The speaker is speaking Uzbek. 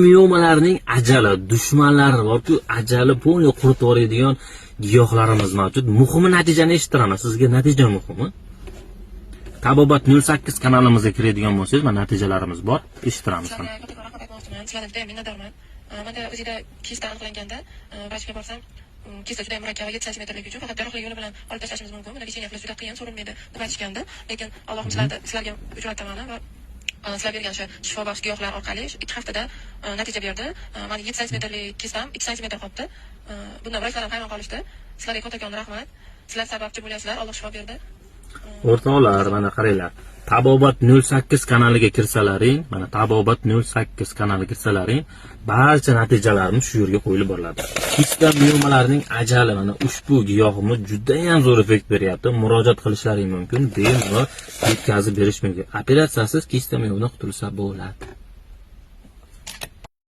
Miomalarning ajali, dushmanlar borku, ajali polni quritib yuboradigan giyohlarimiz mavjud. Muhimi natijani eshittiramiz. Sizga natija muhimi. Tabobat 08 kanalimizga kiradigan bo'lsangiz, mana natijalarimiz bor. Eshittiramiz. Sizlardan juda minnatdorman. Menda o'zida kista aniqlanganda, vrachga borsam, kista juda murakkab, 7 santimetrlik uchun faqat jarrohlik yo'li bilan olib tashlashimiz mumkin. Buni lecheniya qilish juda qiyin, so'rinmaydi deb aytishgandi. Lekin Allohim sizlarga uchrataman va sizlar bergan shu shifobaxsh giyohlar orqali 2 haftada natija berdi. Meni 7 santimetrlik kistam 2 santimetr qoldi. Bundan vrachlar ham hayron qolishdi. Sizlarga kattakon rahmat. Sizlar sababchi bo'lasizlar. Alloh shifo berdi. O'rtoqlar, mana qaranglar. Tabobat 08 kanaliga kirsalaring, mana Tabobat 08 kanaliga kirsalaring, barcha natijalarimiz shu yerga qo'yilib boriladi. Kista miomalarning ajali, mana ushbu giyohimiz juda ham zo'r effekt beryapti. Murojaat qilishlaring mumkin, bemalol yetkazib berish mumkin. Operatsiyasiz kista miomadan qutulsa bo'ladi.